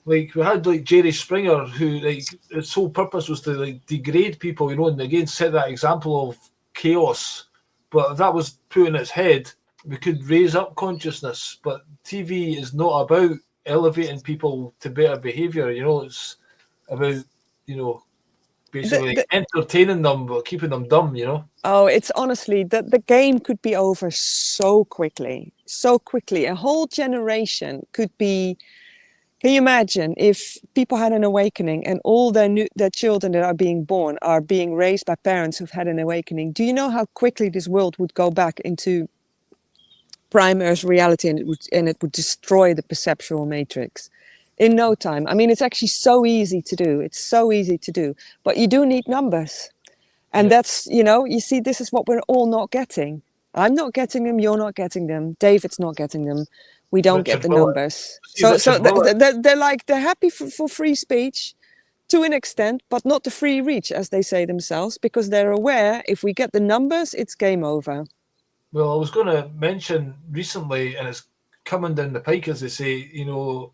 like we had like Jerry Springer, who like his whole purpose was to like degrade people, you know, and again set that example of chaos. But if that was put in its head, we could raise up consciousness. But TV is not about elevating people to better behaviour. You know, it's about, you know, The, basically the, entertaining them but keeping them dumb. You know. oh, it's honestly the game could be over so quickly, so quickly. A whole generation could be. Can you imagine if people had an awakening and all their children that are being born are being raised by parents who've had an awakening? Do you know how quickly this world would go back into prime Earth reality, and it would destroy the perceptual matrix in no time? I mean, it's actually so easy to do. It's so easy to do, but you do need numbers. And Yeah. that's, you know, you see, this is what we're all not getting. I'm not getting them. You're not getting them. David's not getting them. We don't get Richard the Willett. numbers. See So Richard Willett. they're happy for free speech to an extent, but not the free reach, as they say themselves, because they're aware if we get the numbers, it's game over. Well, I was going to mention recently, and it's coming down the pike, as they say, you know,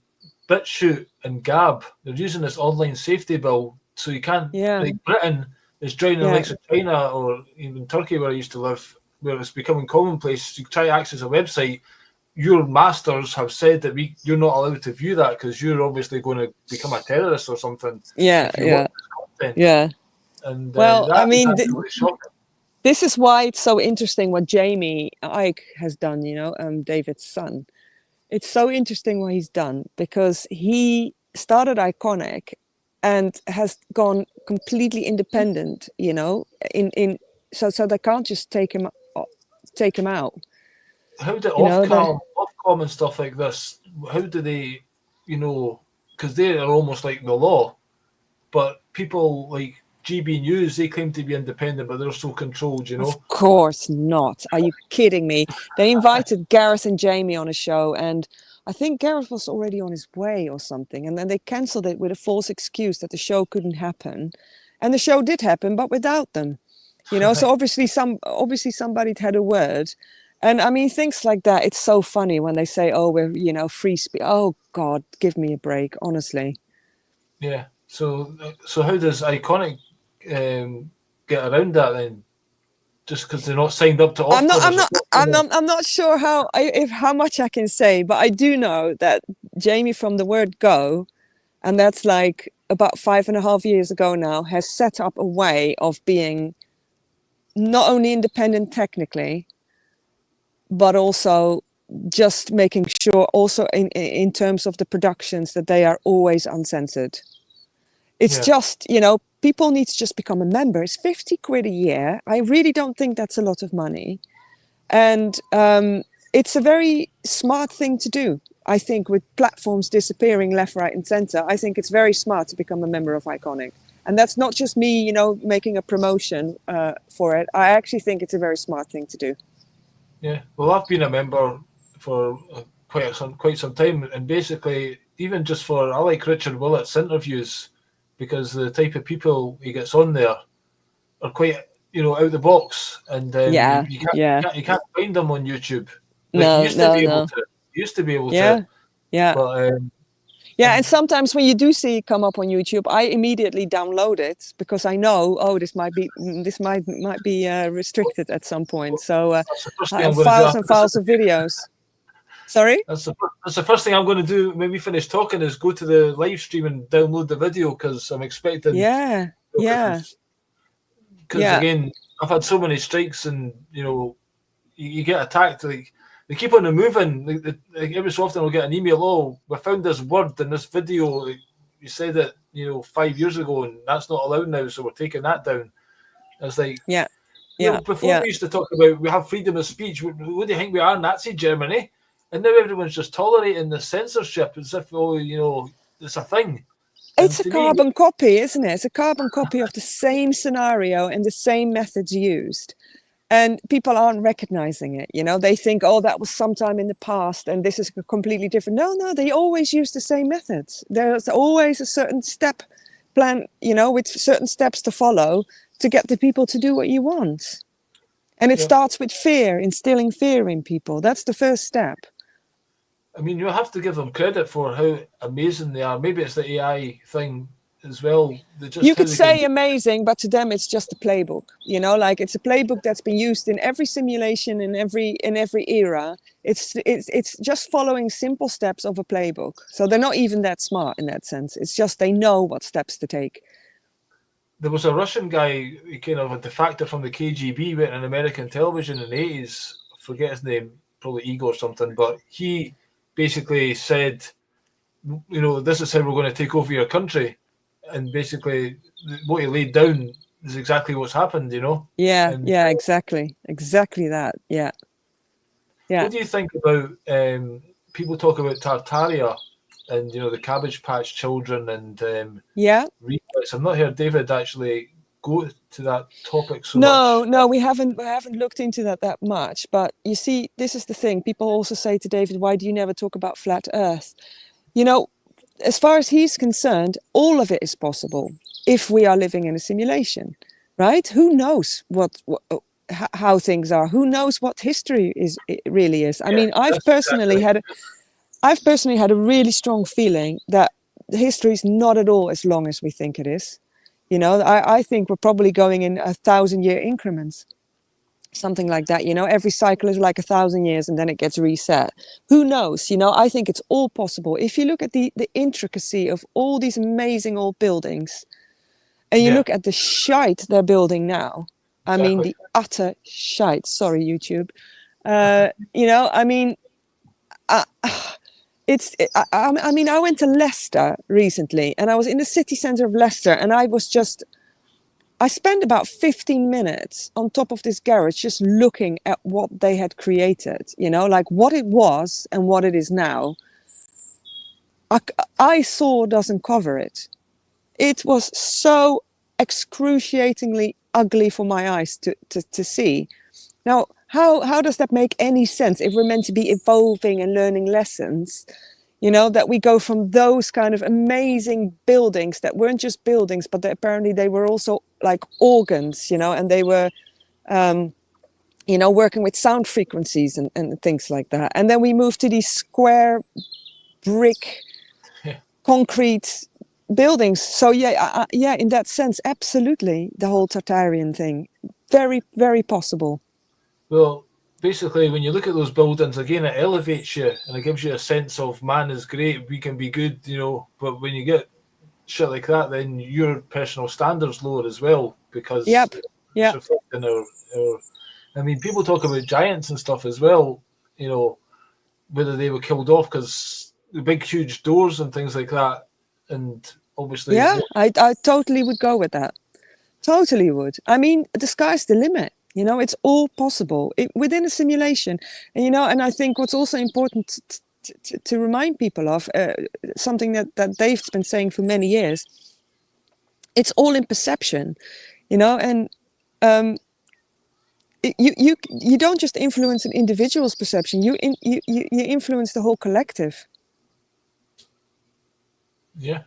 BitChute and Gab, they're using this online safety bill, so you can't, Yeah, like Britain is joining the yeah. likes of China or even Turkey, where I used to live, where it's becoming commonplace. You try to access a website, your masters have said that you're not allowed to view that because you're obviously going to become a terrorist or something Yeah, if you yeah, watch this content. yeah. And Well, I that is mean, absolutely shocking. this is why it's so interesting what Jamie Ike has done, you know, David's son. It's so interesting what he's done because he started Iconic and has gone completely independent, you know, in so they can't just take him out. How do You know, they Ofcom and stuff like this? How do they, you know, because they are almost like the law, but people like GB News, they claim to be independent, but they're so controlled, you know. Of course not. Are you kidding me? They invited Gareth and Jamie on a show, and I think Gareth was already on his way or something, and then they cancelled it with a false excuse that the show couldn't happen. And the show did happen, but without them. You know, so Right. obviously somebody had a word. And I mean things like that, it's so funny when they say, "Oh, we're, you know, free speech." Oh God, give me a break, honestly. Yeah. So how does Iconic get around that then? just because they're not signed up to I'm often? I'm not sure how much I can say, but I do know that Jamie from the word go, and that's like about 5.5 years ago now, has set up a way of being not only independent technically, but also just making sure also in terms of the productions that they are always uncensored. It's just, people need to just become a member. It's 50 quid a year. I really don't think that's a lot of money. And it's a very smart thing to do. I think with platforms disappearing left, right and center, I think it's very smart to become a member of Iconic. And that's not just me, making a promotion for it. I actually think it's a very smart thing to do. Yeah, well, I've been a member for quite some time, and basically, even just for, I like Richard Willett's interviews, because the type of people he gets on there are quite, out of the box, and you can't find them on YouTube. Like you used to be able to. You used to be able to. Yeah. But, and sometimes when you do see it come up on YouTube, I immediately download it because I know, this might be restricted at some point. So I have files and files of videos. Sorry? That's the first thing I'm going to do when we finish talking is go to the live stream and download the video, because I'm expecting. Yeah. Because again, I've had so many strikes, and you get attacked. Like they keep on moving. Like every so often I'll get an email. Oh, we found this word in this video. You said it, 5 years ago, and that's not allowed now, so we're taking that down. It's like before we used to talk about we have freedom of speech. What do you think we are, Nazi Germany? And now everyone's just tolerating the censorship as if, it's a thing. It's a carbon copy, isn't it? It's a carbon copy of the same scenario and the same methods used. And people aren't recognizing it. They think, that was sometime in the past and this is completely different. No, they always use the same methods. There's always a certain step plan, with certain steps to follow to get the people to do what you want. And it starts with fear, instilling fear in people. That's the first step. I mean, you have to give them credit for how amazing they are. Maybe it's the AI thing as well. You could say amazing, but to them it's just a playbook. Like it's a playbook that's been used in every simulation in every era. It's just following simple steps of a playbook. So they're not even that smart in that sense. It's just they know what steps to take. There was a Russian guy, kind of a defector from the KGB, went on American television in the 80s. I forget his name, probably Igor or something, but he basically said, this is how we're going to take over your country. And basically what he laid down is exactly what's happened, Yeah, exactly that. Yeah. What do you think about people talk about Tartaria and the Cabbage Patch Children and reflex? I've not heard David actually go to that topic so much. No, we haven't looked into that much. But you see, this is the thing. People also say to David, why do you never talk about flat Earth? As far as he's concerned, all of it is possible if we are living in a simulation, right? Who knows how things are? Who knows what history really is? I mean, I've personally had a really strong feeling that history is not at all as long as we think it is. I think we're probably going in 1,000-year increments. Something like that, every cycle is like 1,000 years and then it gets reset. Who knows? I think it's all possible. If you look at the intricacy of all these amazing old buildings and you look at the shite they're building now, I mean, the utter shite. Sorry, YouTube. I went to Leicester recently and I was in the city center of Leicester and I spent about 15 minutes on top of this garage just looking at what they had created, like what it was and what it is now. Eyesore doesn't cover it. It was so excruciatingly ugly for my eyes to see. Now, how does that make any sense if we're meant to be evolving and learning lessons? That we go from those kind of amazing buildings that weren't just buildings, but apparently they were also like organs, and they were, working with sound frequencies and things like that. And then we moved to these square brick concrete buildings. So in that sense, absolutely, the whole Tartarian thing, very, very possible. Well, basically, when you look at those buildings, again, it elevates you and it gives you a sense of man is great, we can be good, But when you get shit like that, then your personal standards lower as well because Yep. it's Yeah. reflecting our. I mean, people talk about giants and stuff as well, whether they were killed off because the big, huge doors and things like that. And obviously, Yeah, I totally would go with that. Totally would. I mean, the sky's the limit. It's all possible within a simulation. And I think what's also important to remind people of, something that Dave's been saying for many years, it's all in perception, and you don't just influence an individual's perception, you influence the whole collective. Yeah.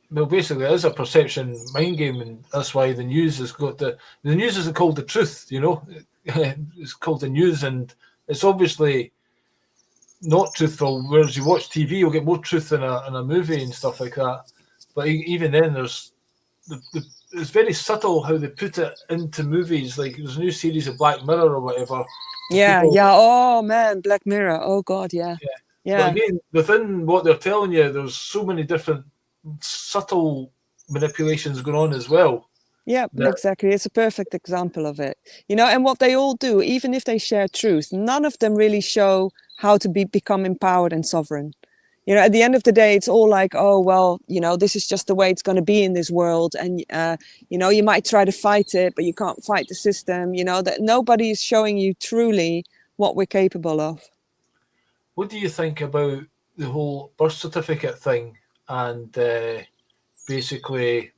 Well, basically, it is a perception mind game, and that's why the news has got the news isn't called the truth, It's called the news, and it's obviously not truthful. Whereas you watch TV, you'll get more truth in a movie and stuff like that. But even then, there's it's very subtle how they put it into movies. Like there's a new series of Black Mirror or whatever. Yeah, yeah. Oh man, Black Mirror. Oh God, yeah. But again, within what they're telling you, there's so many different subtle manipulations going on as well. Yeah, exactly. It's a perfect example of it. And what they all do, even if they share truth, none of them really show how to become empowered and sovereign. At the end of the day, it's all like, oh, well, this is just the way it's going to be in this world. And, you might try to fight it, but you can't fight the system. That nobody is showing you truly what we're capable of. What do you think about the whole birth certificate thing and basically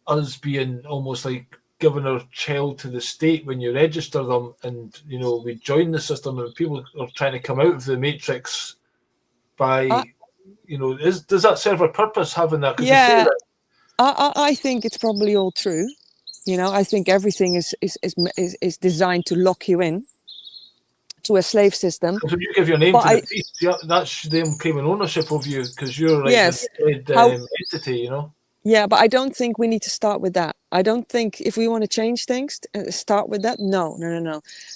us being almost like giving our child to the state when you register them and, we join the system and people are trying to come out of the matrix by, does that serve a purpose having that? Yeah, I think it's probably all true. I think everything is designed to lock you in to a slave system. So you give your name to the priest, that's them claiming ownership of you because you're like an entity, Yeah, but I don't think we need to start with that. I don't think if we want to change things, start with that. No.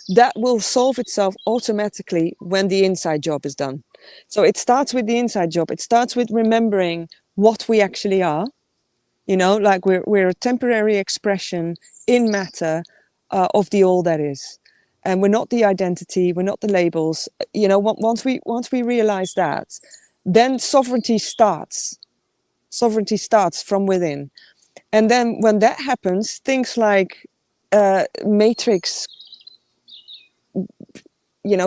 That will solve itself automatically when the inside job is done. So it starts with the inside job. It starts with remembering what we actually are. Like we're a temporary expression in matter of the all that is. And we're not the identity, we're not the labels. Once we realize that, then sovereignty starts. Sovereignty starts from within. And then when that happens, things like matrix,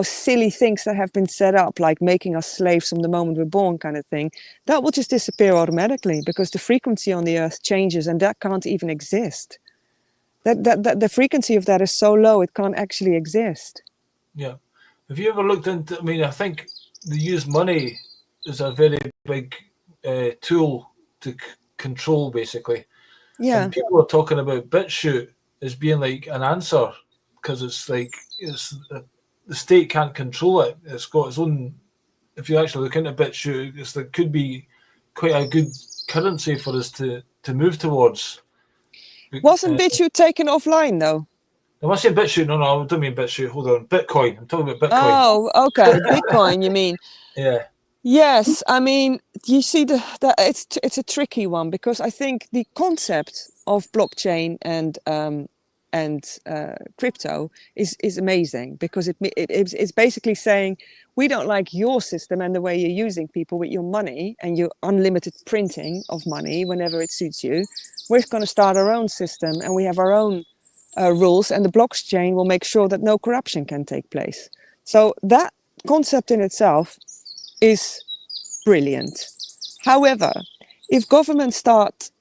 silly things that have been set up, like making us slaves from the moment we're born kind of thing, that will just disappear automatically because the frequency on the earth changes and that can't even exist. That the frequency of that is so low, it can't actually exist. Yeah. Have you ever looked into, I think they use money as a very big tool to control, basically. Yeah. And people are talking about BitChute as being like an answer because it's like the state can't control it. It's got its own. If you actually look into BitChute, there could be quite a good currency for us to move towards. Wasn't BitChute taken offline though? Am I saying BitChute? No, I don't mean BitChute. Hold on, Bitcoin. I'm talking about Bitcoin. Oh, okay, Bitcoin. You mean? Yeah. Yes, you see it's a tricky one because I think the concept of blockchain and crypto is amazing because it's basically saying we don't like your system and the way you're using people with your money and your unlimited printing of money whenever it suits you. We're going to start our own system and we have our own rules, and the blockchain will make sure that no corruption can take place. So that concept in itself is brilliant. However, if governments start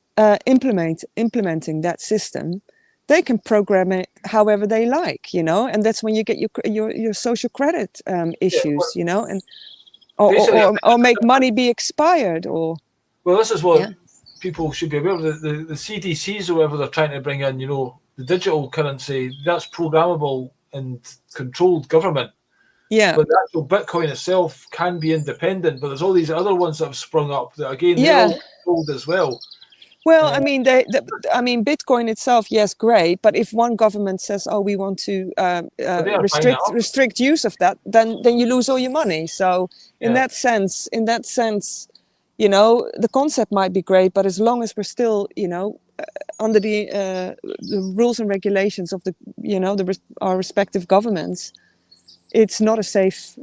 implementing that system, they can program it however they like, and that's when you get your social credit issues, and or make money be expired or. Well, this is what people should be aware of. The CDCs or whatever they're trying to bring in, the digital currency, that's programmable and controlled government. Yeah. But the actual Bitcoin itself can be independent, but there's all these other ones that have sprung up that again they're all controlled as well. Well, I mean, Bitcoin itself, yes, great. But if one government says, "Oh, we want to But they are buying it up. restrict use of that," then you lose all your money. So in Yeah. that sense, the concept might be great, but as long as we're still, under the rules and regulations of our respective governments, it's not a safe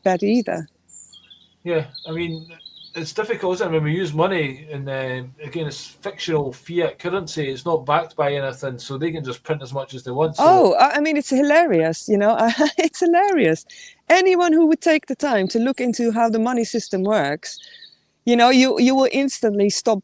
bet either. Yeah, I mean, it's difficult, isn't it? When we use money, and again, it's fictional fiat currency. It's not backed by anything, so they can just print as much as they want. So, Oh, I mean, it's hilarious, it's hilarious. Anyone who would take the time to look into how the money system works, you will instantly stop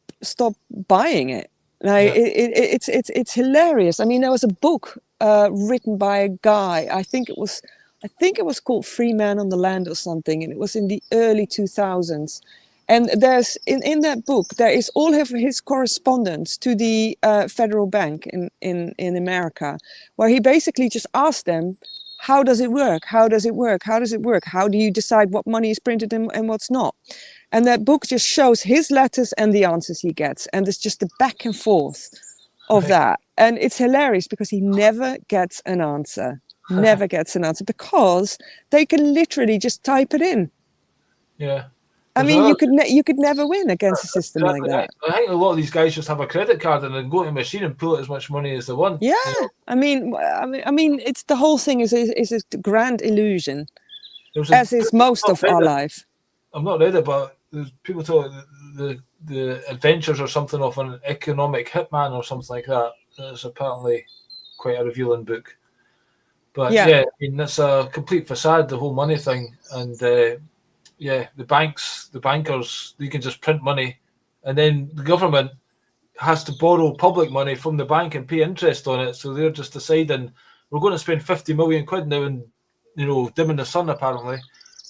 buying it. Like, it's hilarious. I mean, there was a book written by a guy. I think it was called Free Man on the Land or something, and it was in the early 2000s. And there's in that book there is all of his correspondence to the federal bank in America, where he basically just asked them, how does it work? How does it work? How does it work? How do you decide what money is printed and what's not? And that book just shows his letters and the answers he gets. And it's just the back and forth of that. And it's hilarious because he never gets an answer. Never gets an answer because they can literally just type it in. Yeah. I mean, you could never win against a system like that. I think a lot of these guys just have a credit card and then go to a machine and pull out as much money as they want. Yeah, I mean, it's the whole thing is a grand illusion, as is most of our life. I've not read it, but there's people talk the adventures or something of an economic hitman or something like that. It's apparently quite a revealing book. But yeah, I mean, it's a complete facade, the whole money thing, and the bankers, they can just print money, and then the government has to borrow public money from the bank and pay interest on it. So they're just deciding we're going to spend 50 million quid now and dimming the sun apparently.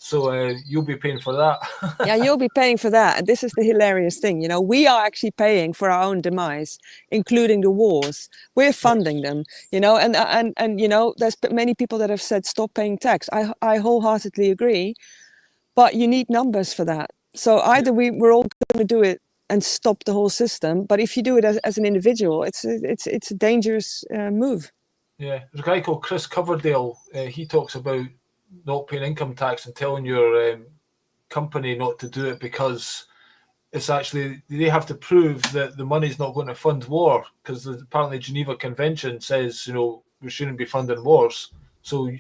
So you'll be paying for that. Yeah, you'll be paying for that. And this is the hilarious thing. We are actually paying for our own demise, including the wars. We're funding them, and there's many people that have said stop paying tax. I wholeheartedly agree, but you need numbers for that. So either we're all going to do it and stop the whole system, but if you do it as an individual, it's a dangerous move. Yeah, there's a guy called Chris Coverdale. He talks about not paying income tax and telling your company not to do it because it's actually they have to prove that the money's not going to fund war, because apparently the Geneva Convention says we shouldn't be funding wars. So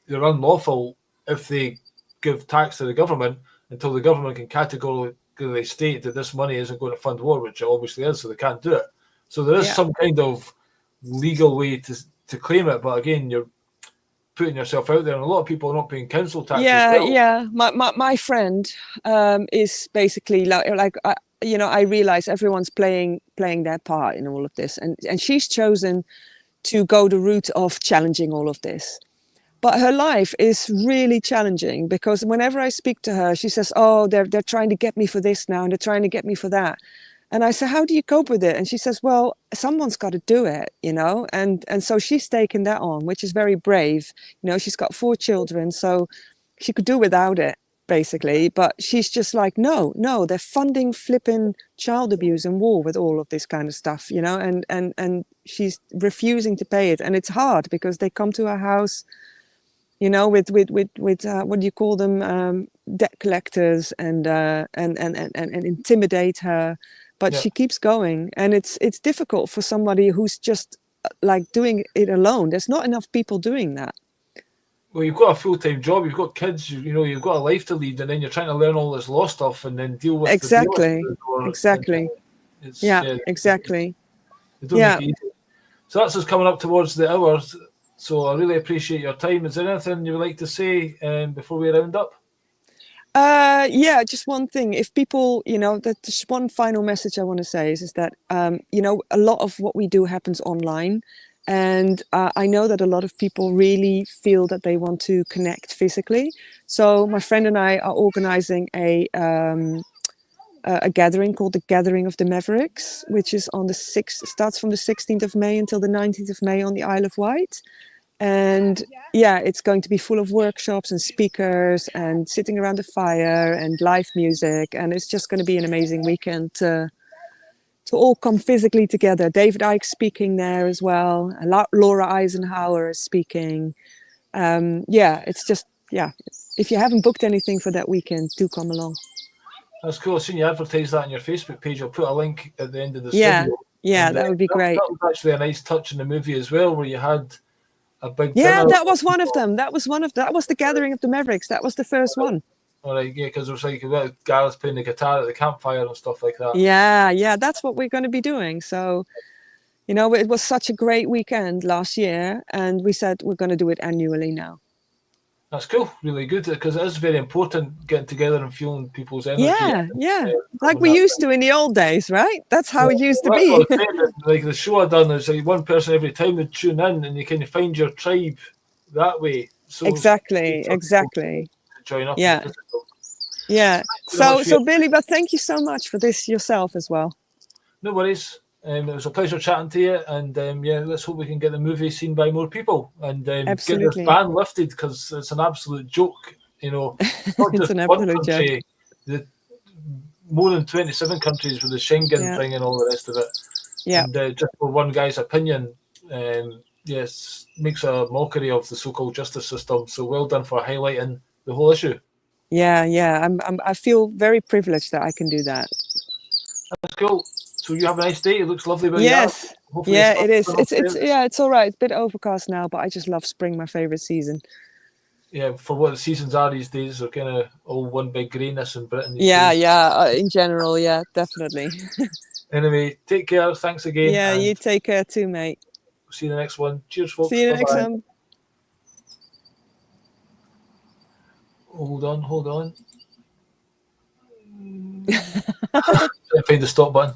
they're unlawful if they give tax to the government until the government can categorically state that this money isn't going to fund war, which it obviously is, so they can't do it. So there is some kind of legal way to claim it, but again, you're putting yourself out there, and a lot of people are not paying council tax as well. Yeah. My friend is basically like I realize everyone's playing their part in all of this, and she's chosen to go the route of challenging all of this. But her life is really challenging because whenever I speak to her, she says, "Oh, they're trying to get me for this now, and they're trying to get me for that." And I say, "How do you cope with it?" And she says, "Well, someone's got to do it, And so she's taken that on, which is very brave. She's got 4 children, so she could do without it, basically. But she's just like, no, they're funding flipping child abuse and war with all of this kind of stuff, And she's refusing to pay it, and it's hard because they come to her house. With what do you call them, debt collectors, and intimidate her, but she keeps going, and it's difficult for somebody who's just like doing it alone. There's not enough people doing that. Well, you've got a full-time job, you've got kids, you've got a life to lead, and then you're trying to learn all this law stuff and then deal with exactly. exactly. Exactly. So that's us coming up towards the hours. So I really appreciate your time. Is there anything you would like to say before we round up? Just one thing. If people, just one final message I want to say is that, a lot of what we do happens online. And I know that a lot of people really feel that they want to connect physically. So my friend and I are organizing a gathering called the Gathering of the Mavericks, which is on starts from the 16th of May until the 19th of May on the Isle of Wight. And it's going to be full of workshops and speakers and sitting around the fire and live music. And it's just going to be an amazing weekend to to all come physically together. David Icke speaking there as well. Laura Eisenhower is speaking. It's just, if you haven't booked anything for that weekend, do come along. That's cool. I've seen you advertise that on your Facebook page. I'll put a link at the end of this video. Yeah, that would be great. That was actually a nice touch in the movie as well, where you had a big dinner. That was one of them. That was the gathering of the Mavericks. That was the first one. All right, yeah, because it was like Gareth playing the guitar at the campfire and stuff like that. Yeah, that's what we're going to be doing. So, it was such a great weekend last year, and we said we're going to do it annually now. That's cool, really good, because it is very important getting together and feeling people's energy. Yeah. Like we used to in the old days, right? That's how it used to be. Like the show I done, there's like one person every time would tune in, and you kind of find your tribe that way. So exactly. Join up. Yeah. So Billy, but thank you so much for this yourself as well. No worries. It was a pleasure chatting to you, and let's hope we can get the movie seen by more people and get this ban lifted, because it's an absolute joke. Not it's just an one absolute country, more than 27 countries with the Schengen thing and all the rest of it. Yeah. And just for one guy's opinion, makes a mockery of the so-called justice system. So well done for highlighting the whole issue. Yeah. I feel very privileged that I can do that. That's cool. So you have a nice day. It looks lovely. Yes. Yeah, it is. It's all right. It's a bit overcast now, but I just love spring. My favorite season. Yeah, for what the seasons are these days, they're kind of all one big greyness in Britain. In general, definitely. Anyway, take care. Thanks again. Yeah, you take care too, mate. See you in the next one. Cheers, folks. See you in the next one. Hold on. Find the stop button.